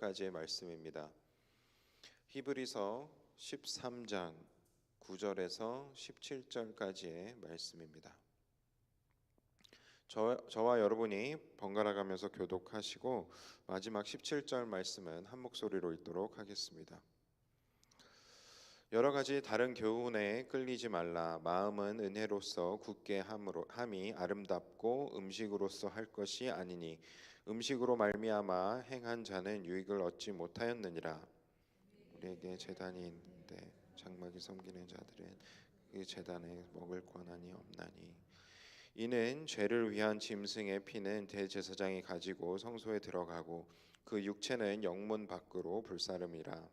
17절까지의 말씀입니다. 히브리서 13장 9절에서 17절까지의 말씀입니다. 저와 여러분이 번갈아 가면서 교독하시고 마지막 17절 말씀은 한 목소리로 읽도록 하겠습니다. 여러 가지 다른 교훈에 끌리지 말라. 마음은 은혜로서 굳게 함이 아름답고 음식으로서 할 것이 아니니 음식으로 말미암아 행한 자는 유익을 얻지 못하였느니라. 우리에게 제단이 있는데 장막이 섬기는 자들은 그 제단에 먹을 권한이 없나니 이는 죄를 위한 짐승의 피는 대제사장이 가지고 성소에 들어가고 그 육체는 영문 밖으로 불사름이라.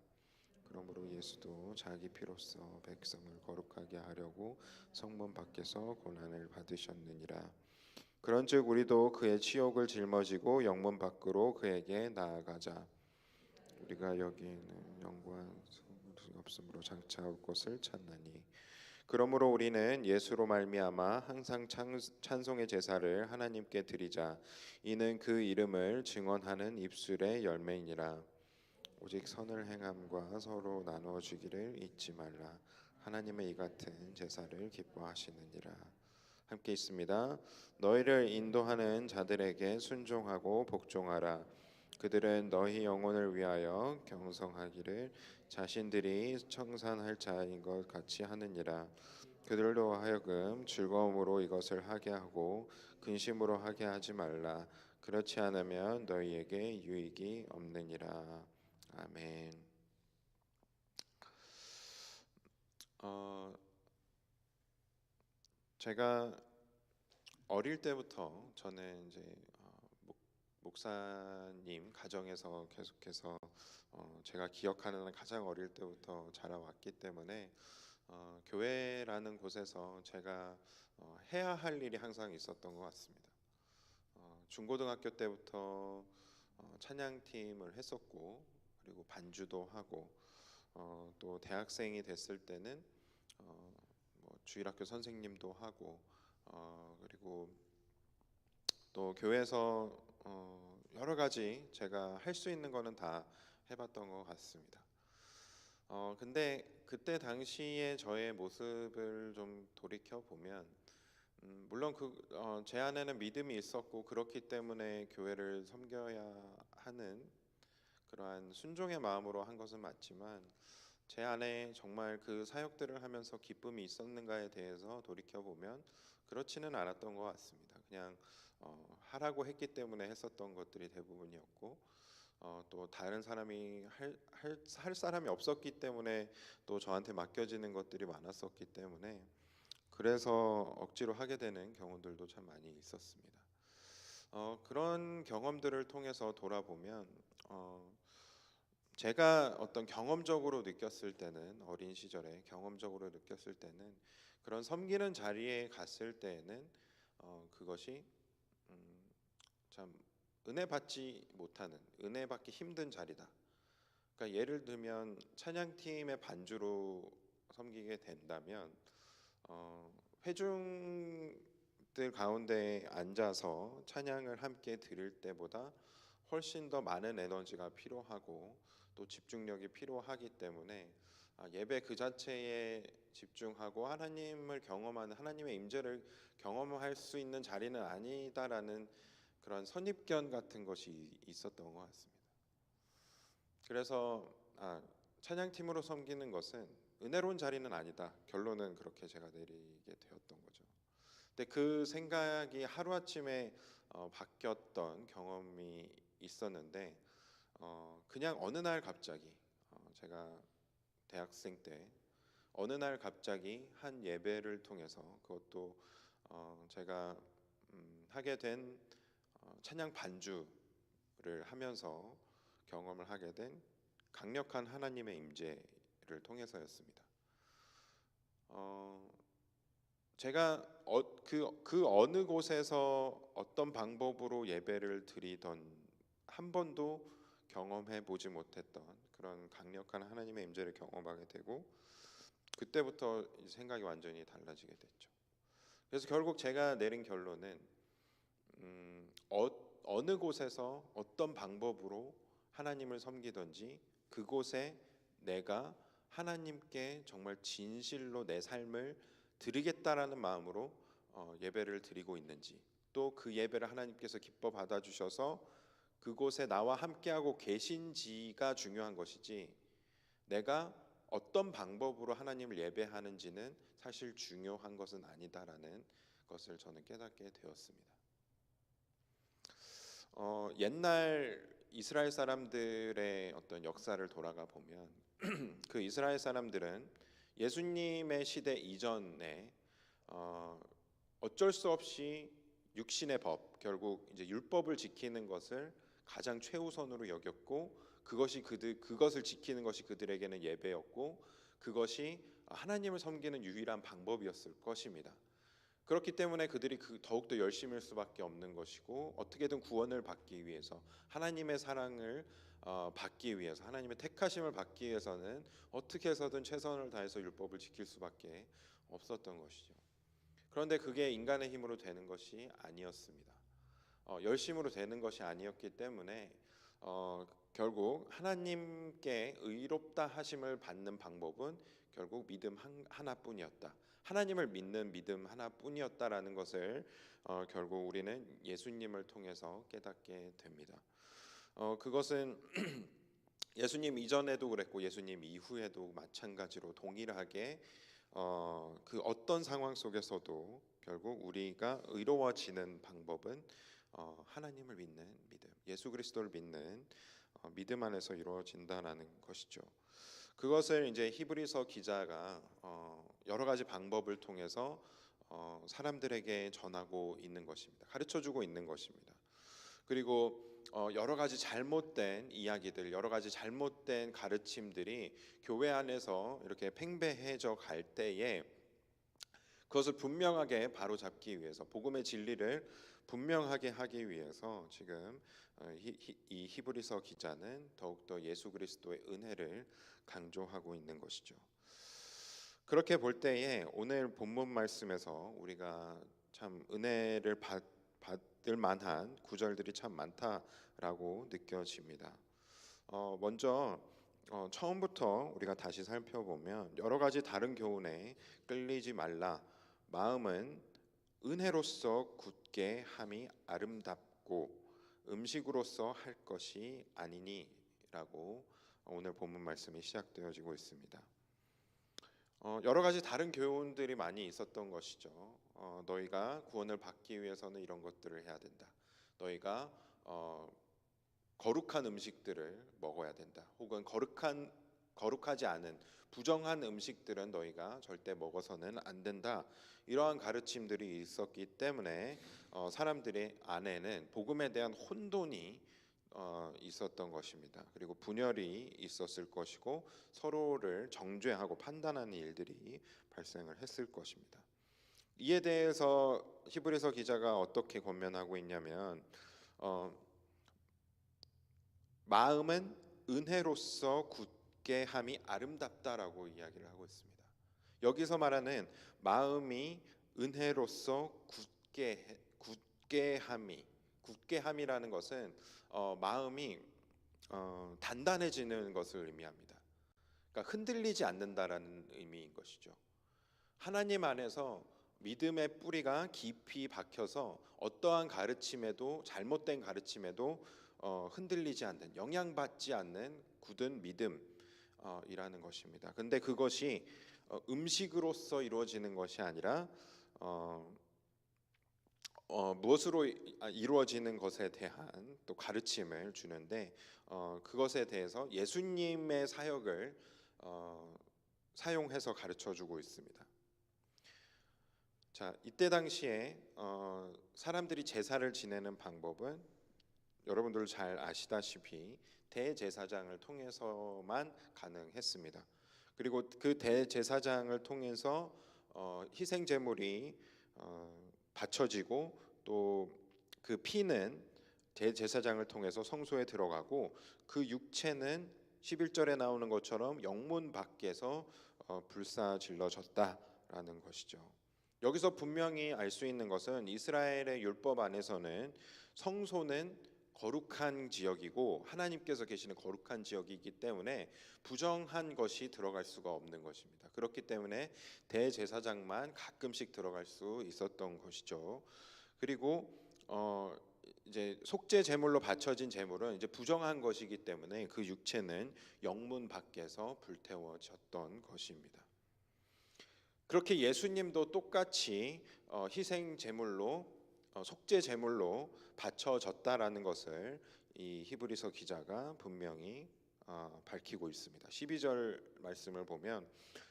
그러므로 예수도 자기 피로써 백성을 거룩하게 하려고 성문 밖에서 고난을 받으셨느니라. 그런즉 우리도 그의 치욕을 짊어지고 영문 밖으로 그에게 나아가자. 우리가 여기에는 영광 없으므로 장차 올 것을 찾나니 그러므로 우리는 예수로 말미암아 항상 찬송의 제사를 하나님께 드리자. 이는 그 이름을 증언하는 입술의 열매이니라. 오직 선을 행함과 서로 나누어 주기를 잊지 말라. 하나님의 이 같은 제사를 기뻐하시느니라. 함께 있습니다. 너희를 인도하는 자들에게 순종하고 복종하라. 그들은 너희 영혼을 위하여 경성하기를 자신들이 청산할 자인 것 같이 하느니라. 그들로 하여금 즐거움으로 이것을 하게 하고 근심으로 하게 하지 말라. 그렇지 않으면 너희에게 유익이 없느니라. 아멘. 제가 어릴 때부터 저는 이제 목사님 가정에서 계속해서 제가 기억하는 가장 어릴 때부터 자라왔기 때문에 교회라는 곳에서 제가 해야 할 일이 항상 있었던 것 같습니다. 중고등학교 때부터 찬양팀을 했었고 그리고 반주도 하고 또 대학생이 됐을 때는 뭐 주일학교 선생님도 하고 그리고 또 교회에서 여러 가지 제가 할 수 있는 거는 다 해봤던 것 같습니다. 근데 그때 당시에 저의 모습을 좀 돌이켜 보면 물론 제 안에는 믿음이 있었고 그렇기 때문에 교회를 섬겨야 하는 그러한 순종의 마음으로 한 것은 맞지만 제 안에 정말 그 사역들을 하면서 기쁨이 있었는가에 대해서 돌이켜 보면 그렇지는 않았던 것 같습니다. 그냥 하라고 했기 때문에 했었던 것들이 대부분이었고 또 다른 사람이 할 사람이 없었기 때문에 또 저한테 맡겨지는 것들이 많았었기 때문에 그래서 억지로 하게 되는 경우들도 참 많이 있었습니다. 그런 경험들을 통해서 돌아보면 제가 어떤 경험적으로 느꼈을 때는 어린 시절에 경험적으로 느꼈을 때는 그런 섬기는 자리에 갔을 때에는 그것이 참 은혜 받지 못하는 은혜 받기 힘든 자리다. 그러니까 예를 들면 찬양팀의 반주로 섬기게 된다면 회중들 가운데 앉아서 찬양을 함께 드릴 때보다 훨씬 더 많은 에너지가 필요하고 또 집중력이 필요하기 때문에 예배 그 자체에 집중하고 하나님을 경험하는 하나님의 임재를 경험할 수 있는 자리는 아니다라는 그런 선입견 같은 것이 있었던 것 같습니다. 그래서 찬양팀으로 섬기는 것은 은혜로운 자리는 아니다. 결론은 그렇게 제가 내리게 되었던 거죠. 근데 그 생각이 하루아침에 바뀌었던 경험이 있었는데 그냥 어느 날 갑자기 제가 대학생 때 어느 날 갑자기 한 예배를 통해서 그것도 제가 하게 된 찬양 반주를 하면서 경험을 하게 된 강력한 하나님의 임재를 통해서였습니다. 제가 그 어느 곳에서 어떤 방법으로 예배를 드리던 한 번도 경험해 보지 못했던 그런 강력한 하나님의 임재를 경험하게 되고 그때부터 생각이 완전히 달라지게 됐죠. 그래서 결국 제가 내린 결론은 어느 곳에서 어떤 방법으로 하나님을 섬기든지 그곳에 내가 하나님께 정말 진실로 내 삶을 드리겠다라는 마음으로 예배를 드리고 있는지, 또 그 예배를 하나님께서 기뻐 받아주셔서 그곳에 나와 함께하고 계신지가 중요한 것이지, 내가 어떤 방법으로 하나님을 예배하는지는 사실 중요한 것은 아니다라는 것을 저는 깨닫게 되었습니다. 옛날 이스라엘 사람들의 어떤 역사를 돌아가 보면 그 이스라엘 사람들은 예수님의 시대 이전에 어쩔 수 없이 육신의 법, 결국 이제 율법을 지키는 것을 가장 최우선으로 여겼고, 그것을 지키는 것이 그들에게는 예배였고, 그것이 하나님을 섬기는 유일한 방법이었을 것입니다. 그렇기 때문에 그들이 더욱더 열심일 수밖에 없는 것이고, 어떻게든 구원을 받기 위해서, 하나님의 사랑을 받기 위해서, 하나님의 택하심을 받기 위해서는 어떻게 해서든 최선을 다해서 율법을 지킬 수밖에 없었던 것이죠. 그런데 그게 인간의 힘으로 되는 것이 아니었습니다. 열심으로 되는 것이 아니었기 때문에 결국 하나님께 의롭다 하심을 받는 방법은 결국 믿음 하나뿐이었다. 하나님을 믿는 믿음 하나뿐이었다라는 것을 결국 우리는 예수님을 통해서 깨닫게 됩니다. 그것은 예수님 이전에도 그랬고 예수님 이후에도 마찬가지로 동일하게 그 어떤 상황 속에서도 결국 우리가 의로워지는 방법은 하나님을 믿는 믿음, 예수 그리스도를 믿는 믿음 안에서 이루어진다라는 것이죠. 그것을 이제 히브리서 기자가 여러 가지 방법을 통해서 사람들에게 전하고 있는 것입니다. 가르쳐주고 있는 것입니다. 그리고 여러 가지 잘못된 이야기들, 여러 가지 잘못된 가르침들이 교회 안에서 이렇게 팽배해져 갈 때에 그것을 분명하게 바로잡기 위해서, 복음의 진리를 분명하게 하기 위해서 지금 이 히브리서 기자는 더욱더 예수 그리스도의 은혜를 강조하고 있는 것이죠. 그렇게 볼 때에 오늘 본문 말씀에서 우리가 참 은혜를 받을 만한 구절들이 참 많다라고 느껴집니다. 먼저 처음부터 우리가 다시 살펴보면 여러 가지 다른 교훈에 끌리지 말라, 마음은 은혜로서 굳게 함이 아름답고 음식으로서 할 것이 아니니라고 오늘 본문 말씀이 시작되어지고 있습니다. 여러 가지 다른 교훈들이 많이 있었던 것이죠. 너희가 구원을 받기 위해서는 이런 것들을 해야 된다. 너희가 거룩한 음식들을 먹어야 된다. 혹은 거룩하지 않은 부정한 음식들은 너희가 절대 먹어서는 안 된다. 이러한 가르침들이 있었기 때문에 사람들의 안에는 복음에 대한 혼돈이 있었던 것입니다. 그리고 분열이 있었을 것이고 서로를 정죄하고 판단하는 일들이 발생을 했을 것입니다. 이에 대해서 히브리서 기자가 어떻게 권면하고 있냐면 마음은 은혜로서 굳게 함이 아름답다라고 이야기를 하고 있습니다. 여기서 말하는 마음이 은혜로서 굳게 함이라는 것은 마음이 단단해지는 것을 의미합니다. 그러니까 흔들리지 않는다라는 의미인 것이죠. 하나님 안에서 믿음의 뿌리가 깊이 박혀서 어떠한 가르침에도, 잘못된 가르침에도 흔들리지 않는, 영향받지 않는 굳은 믿음이라는 것입니다. 근데 그것이 음식으로서 이루어지는 것이 아니라 무엇으로 이루어지는 것에 대한 또 가르침을 주는데, 그것에 대해서 예수님의 사역을 사용해서 가르쳐주고 있습니다. 자, 이때 당시에 사람들이 제사를 지내는 방법은 여러분들 잘 아시다시피 대제사장을 통해서만 가능했습니다. 그리고 그 대제사장을 통해서 희생 제물이 바쳐지고 또 그 피는 대제사장을 통해서 성소에 들어가고 그 육체는 11절에 나오는 것처럼 영문 밖에서 불사질러졌다라는 것이죠. 여기서 분명히 알 수 있는 것은 이스라엘의 율법 안에서는 성소는 거룩한 지역이고 하나님께서 계시는 거룩한 지역이기 때문에 부정한 것이 들어갈 수가 없는 것입니다. 그렇기 때문에 대제사장만 가끔씩 들어갈 수 있었던 것이죠. 그리고 이제 속죄 제물로 바쳐진 제물은 이제 부정한 것이기 때문에 그 육체는 영문 밖에서 불태워졌던 것입니다. 그렇게 예수님도 똑같이 희생 제물로 속죄 제물로 바쳐졌다라는 것을 이 히브리서 기자가 분명히 밝히고 있습니다. 12절 말씀을 보면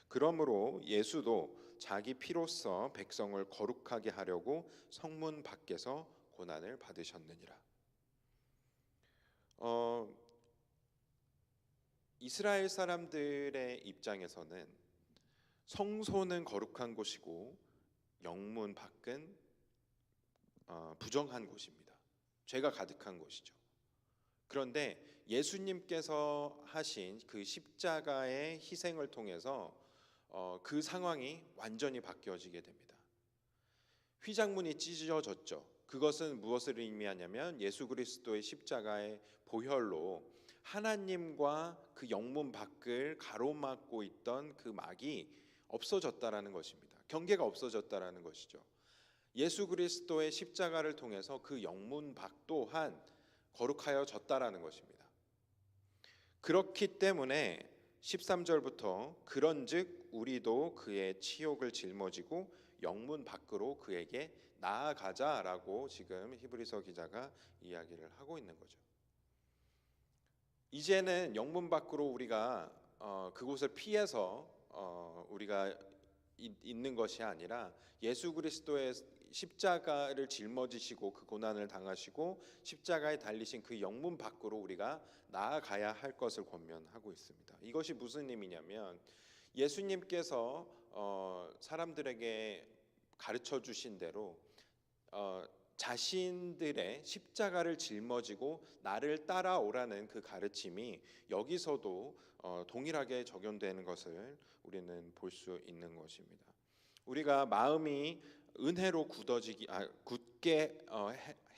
그러므로 예수도 자기 피로써 백성을 거룩하게 하려고 성문 밖에서 고난을 받으셨느니라. 이스라엘 사람들의 입장에서는 성소는 거룩한 곳이고 영문 밖은 부정한 곳입니다. 죄가 가득한 곳이죠. 그런데 예수님께서 하신 그 십자가의 희생을 통해서 그 상황이 완전히 바뀌어지게 됩니다. 휘장문이 찢어졌죠. 그것은 무엇을 의미하냐면 예수 그리스도의 십자가의 보혈로 하나님과 그 영문 밖을 가로막고 있던 그 막이 없어졌다라는 것입니다. 경계가 없어졌다라는 것이죠. 예수 그리스도의 십자가를 통해서 그 영문 밖 또한 거룩하여졌다라는 것입니다. 그렇기 때문에 13절부터 그런즉 우리도 그의 치욕을 짊어지고 영문 밖으로 그에게 나아가자라고 지금 히브리서 기자가 이야기를 하고 있는 거죠. 이제는 영문 밖으로 우리가 그곳을 피해서 우리가 있는 것이 아니라 예수 그리스도의 십자가를 짊어지시고 그 고난을 당하시고 십자가에 달리신 그 영문 밖으로 우리가 나아가야 할 것을 권면하고 있습니다. 이것이 무슨 의미냐면 예수님께서 사람들에게 가르쳐 주신 대로 자신들의 십자가를 짊어지고 나를 따라오라는 그 가르침이 여기서도 동일하게 적용되는 것을 우리는 볼 수 있는 것입니다. 우리가 마음이 은혜로 굳게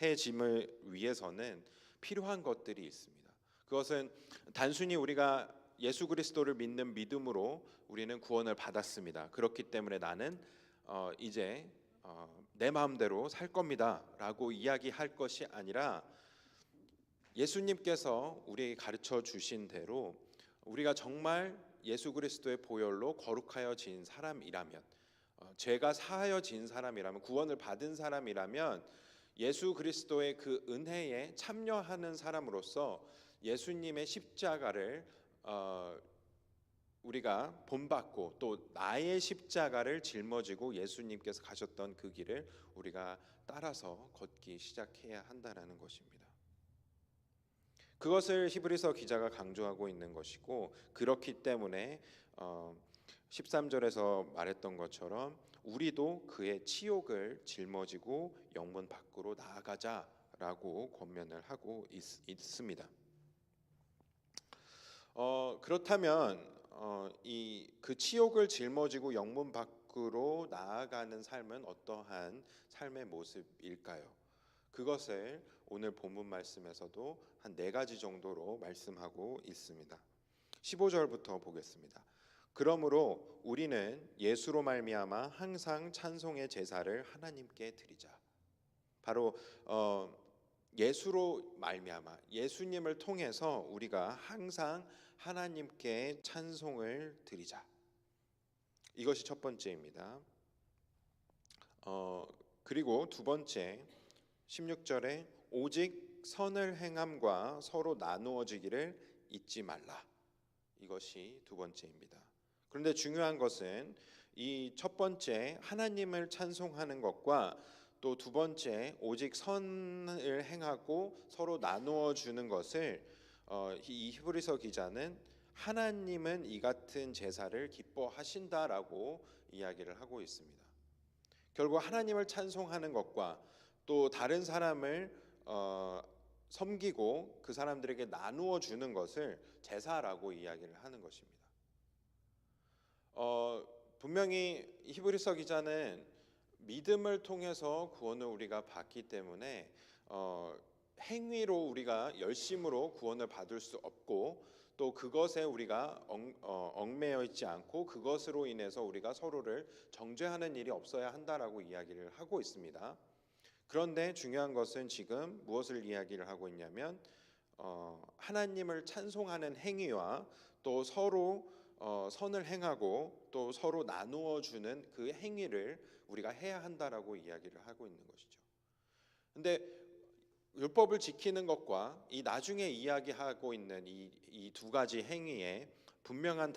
해짐을 위해서는 필요한 것들이 있습니다. 그것은 단순히 우리가 예수 그리스도를 믿는 믿음으로 우리는 구원을 받았습니다. 그렇기 때문에 나는 이제 내 마음대로 살 겁니다라고 이야기할 것이 아니라 예수님께서 우리에게 가르쳐 주신 대로 우리가 정말 예수 그리스도의 보혈로 거룩하여진 사람이라면 죄가 사하여진 사람이라면 구원을 받은 사람이라면 예수 그리스도의 그 은혜에 참여하는 사람으로서 예수님의 십자가를 우리가 본받고 또 나의 십자가를 짊어지고 예수님께서 가셨던 그 길을 우리가 따라서 걷기 시작해야 한다는 것입니다. 그것을 히브리서 기자가 강조하고 있는 것이고 그렇기 때문에 13절에서 말했던 것처럼 우리도 그의 치욕을 짊어지고 영문 밖으로 나아가자라고 권면을 하고 있습니다. 그렇다면 이 그 치욕을 짊어지고 영문 밖으로 나아가는 삶은 어떠한 삶의 모습일까요? 그것을 오늘 본문 말씀에서도 한 4가지 정도로 말씀하고 있습니다. 15절부터 보겠습니다. 그러므로 우리는 예수로 말미암아 항상 찬송의 제사를 하나님께 드리자. 바로 예수로 말미암아 예수님을 통해서 우리가 항상 하나님께 찬송을 드리자. 이것이 첫 번째입니다. 그리고 두 번째 16절에 오직 선을 행함과 서로 나누어지기를 잊지 말라. 이것이 두 번째입니다. 그런데 중요한 것은 이 첫 번째 하나님을 찬송하는 것과 또 두 번째 오직 선을 행하고 서로 나누어 주는 것을 이 히브리서 기자는 하나님은 이 같은 제사를 기뻐하신다라고 이야기를 하고 있습니다. 결국 하나님을 찬송하는 것과 또 다른 사람을 섬기고 그 사람들에게 나누어 주는 것을 제사라고 이야기를 하는 것입니다. 분명히 히브리서 기자는 믿음을 통해서 구원을 우리가 받기 때문에 행위로 우리가 열심으로 구원을 받을 수 없고 또 그것에 우리가 얽매여 있지 않고 그것으로 인해서 우리가 서로를 정죄하는 일이 없어야 한다라고 이야기를 하고 있습니다. 그런데 중요한 것은 지금 무엇을 이야기를 하고 있냐면 하나님을 찬송하는 행위와 또 서로 선을 행하고 또 서로 나누어 주는 그 행위를 우리가 해야 한다라고 이야기를 하고 있는 것이죠. 근데 율법을 지키는 것과 이 나중에 이야기하고 있는 이 두 가지 행위에 분명한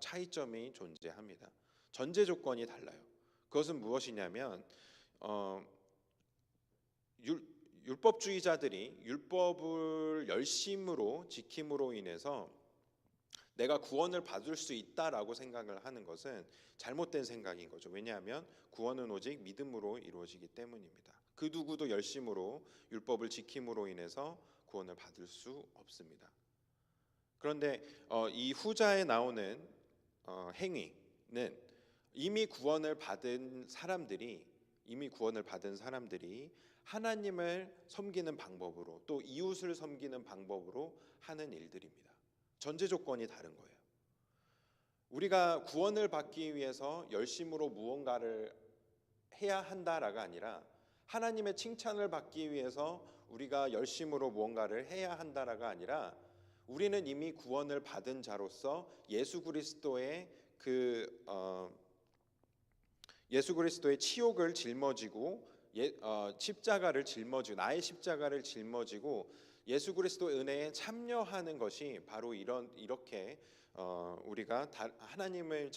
차이점이 존재합니다. 전제 조건이 달라요. 그것은 무엇이냐면 율법주의자들이 율법을 열심으로 지킴으로 인해서 내가 구원을 받을 수 있다라고 생각을 하는 것은 잘못된 생각인 거죠. 왜냐하면 구원은 오직 믿음으로 이루어지기 때문입니다. 그 누구도 열심으로 율법을 지킴으로 인해서 구원을 받을 수 없습니다. 그런데 이 후자에 나오는 행위는 이미 구원을 받은 사람들이 하나님을 섬기는 방법으로 또 이웃을 섬기는 방법으로 하는 일들입니다. 전제 조건이 다른 거예요. 우리가 구원을 받기 위해서 열심으로 무언가를 해야 한다라가 아니라 하나님의 칭찬을 받기 위해서 우리가 열심으로 무언가를 해야 한다라가 아니라 우리는 이미 구원을 받은 자로서 예수 그리스도의 치욕을 짊어지고 십자가를 짊어지고 나의 십자가를 짊어지고 예수 그리스도의 은혜에 참여하는 것이 바로 이렇게 우리가 하나님을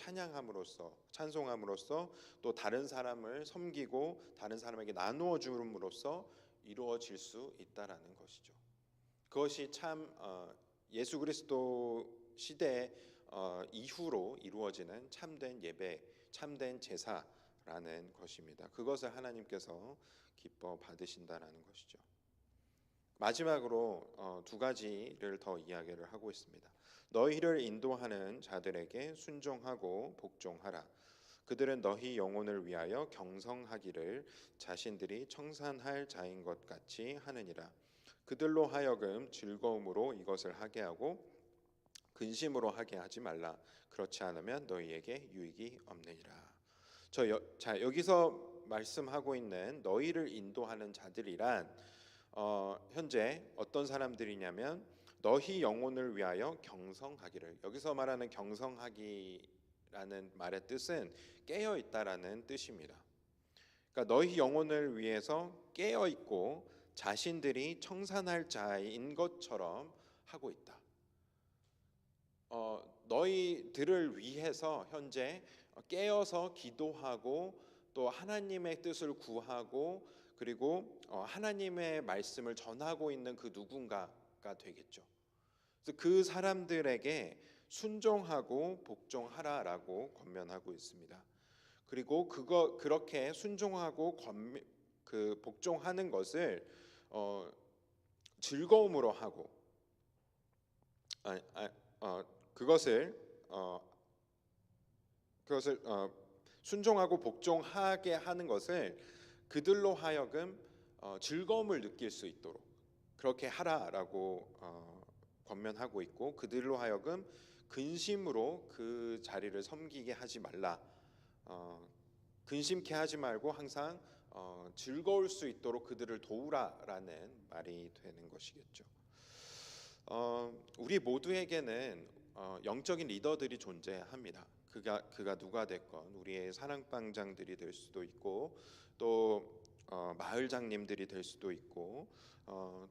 찬송함으로써 또 다른 사람을 섬기고 다른 사람에게 나누어 줌으로써 이루어질 수 있다라는 것이죠. 그것이 참 예수 그리스도 시대 이후로 이루어지는 참된 예배, 참된 제사라는 것입니다. 그것을 하나님께서 기뻐 받으신다라는 것이죠. 마지막으로 두 가지를 더 이야기를 하고 있습니다. 너희를 인도하는 자들에게 순종하고 복종하라. 그들은 너희 영혼을 위하여 경성하기를 자신들이 청산할 자인 것 같이 하느니라. 그들로 하여금 즐거움으로 이것을 하게 하고 근심으로 하게 하지 말라. 그렇지 않으면 너희에게 유익이 없느니라. 여기서 말씀하고 있는 너희를 인도하는 자들이란 현재 어떤 사람들이냐면 너희 영혼을 위하여 경성하기를. 여기서 말하는 경성하기라는 말의 뜻은 깨어 있다라는 뜻입니다. 그러니까 너희 영혼을 위해서 깨어 있고 자신들이 청산할 자인 것처럼 하고 있다. 너희들을 위해서 현재 깨어서 기도하고 또 하나님의 뜻을 구하고 그리고 하나님의 말씀을 전하고 있는 그 누군가가 되겠죠. 그래서 그 사람들에게 순종하고 복종하라라고 권면하고 있습니다. 그리고 그렇게 순종하고 복종하는 것을 즐거움으로 하고 그것을 순종하고 복종하게 하는 것을 그들로 하여금 즐거움을 느낄 수 있도록 그렇게 하라라고 권면하고 있고 그들로 하여금 근심으로 그 자리를 섬기게 하지 말라. 근심케 하지 말고 항상 즐거울 수 있도록 그들을 도우라라는 말이 되는 것이겠죠. 우리 모두에게는 영적인 리더들이 존재합니다. 그가 누가 됐건 우리의 사랑방장들이 될 수도 있고 또 마을장님들이 될 수도 있고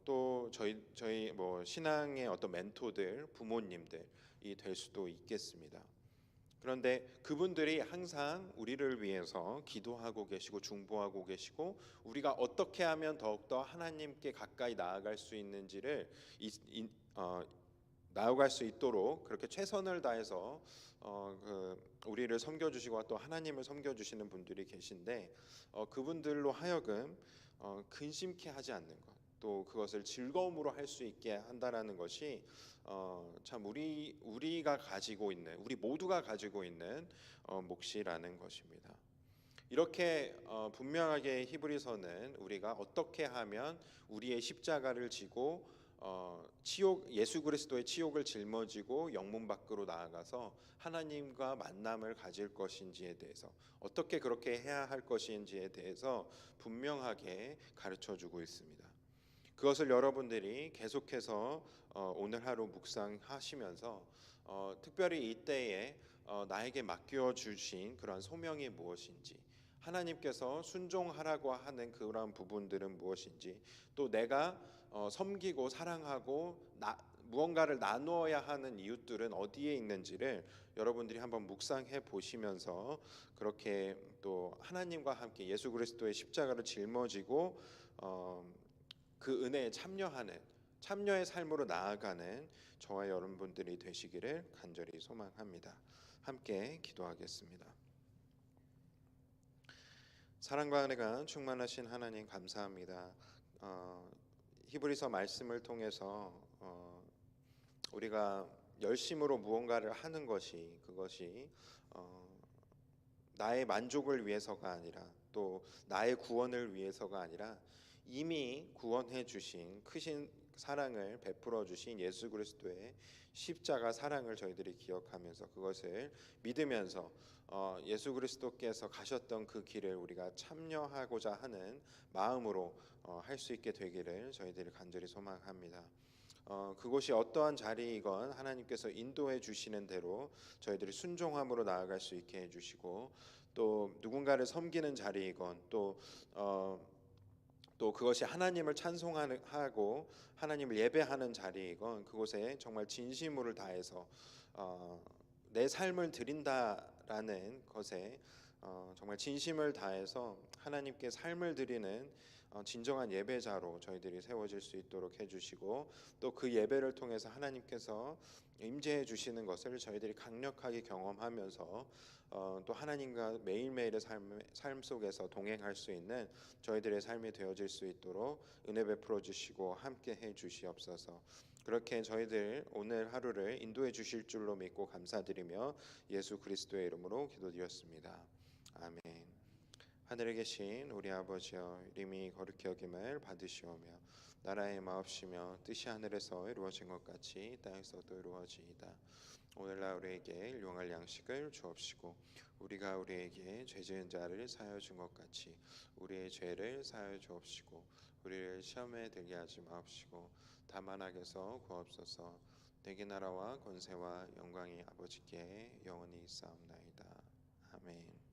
또 저희 뭐 신앙의 어떤 멘토들, 부모님들이 될 수도 있겠습니다. 그런데 그분들이 항상 우리를 위해서 기도하고 계시고 중보하고 계시고 우리가 어떻게 하면 더욱더 하나님께 가까이 나아갈 수 있는지를 나아갈 수 있도록 그렇게 최선을 다해서 우리를 섬겨주시고 또 하나님을 섬겨주시는 분들이 계신데 그분들로 하여금 근심케 하지 않는 것, 또 그것을 즐거움으로 할 수 있게 한다라는 것이 참 우리가 가지고 있는 우리 모두가 가지고 있는 몫이라는 것입니다. 이렇게 분명하게 히브리서는 우리가 어떻게 하면 우리의 십자가를 지고 치욕 예수 그리스도의 치욕을 짊어지고 영문 밖으로 나아가서 하나님과 만남을 가질 것인지에 대해서 어떻게 그렇게 해야 할 것인지에 대해서 분명하게 가르쳐 주고 있습니다. 그것을 여러분들이 계속해서 오늘 하루 묵상하시면서 특별히 이때에 나에게 맡겨 주신 그러한 소명이 무엇인지, 하나님께서 순종하라고 하는 그러한 부분들은 무엇인지, 또 내가 섬기고 사랑하고 무언가를 나누어야 하는 이웃들은 어디에 있는지를 여러분들이 한번 묵상해 보시면서 그렇게 또 하나님과 함께 예수 그리스도의 십자가를 짊어지고 그 은혜에 참여의 삶으로 나아가는 저와 여러분들이 되시기를 간절히 소망합니다. 함께 기도하겠습니다. 사랑과 은혜가 충만하신 하나님 감사합니다. 히브리서 말씀을 통해서 우리가 열심으로 무언가를 하는 것이 그것이 나의 만족을 위해서가 아니라 또 나의 구원을 위해서가 아니라 이미 구원해 주신 크신 사랑을 베풀어 주신 예수 그리스도의 십자가 사랑을 저희들이 기억하면서 그것을 믿으면서 예수 그리스도께서 가셨던 그 길을 우리가 참여하고자 하는 마음으로 할 수 있게 되기를 저희들이 간절히 소망합니다. 그곳이 어떠한 자리이건 하나님께서 인도해 주시는 대로 저희들이 순종함으로 나아갈 수 있게 해주시고, 또 누군가를 섬기는 자리이건 또 그것이 하나님을 찬송하고 하나님을 예배하는 자리이건 그곳에 정말 진심으로 다해서 내 삶을 드린다라는 것에 정말 진심을 다해서 하나님께 삶을 드리는 진정한 예배자로 저희들이 세워질 수 있도록 해주시고, 또 그 예배를 통해서 하나님께서 임재해 주시는 것을 저희들이 강력하게 경험하면서 또 하나님과 매일매일의 삶 속에서 동행할 수 있는 저희들의 삶이 되어질 수 있도록 은혜 베풀어 주시고 함께 해 주시옵소서. 그렇게 저희들 오늘 하루를 인도해 주실 줄로 믿고 감사드리며 예수 그리스도의 이름으로 기도드렸습니다. 아멘. 하늘에 계신 우리 아버지여, 이름이 거룩히 여김을 받으시오며 나라의 마옵시며 뜻이 하늘에서 이루어진 것 같이 땅에서도 이루어지이다. 오늘날 우리에게 일용할 양식을 주옵시고 우리가 우리에게 죄 지은 자를 사하여 준 것 같이 우리의 죄를 사하여 주옵시고 우리를 시험에 들게 하지 마옵시고 다만 악에서 구하옵소서. 내게 나라와 권세와 영광이 아버지께 영원히 있사옵나이다. 아멘.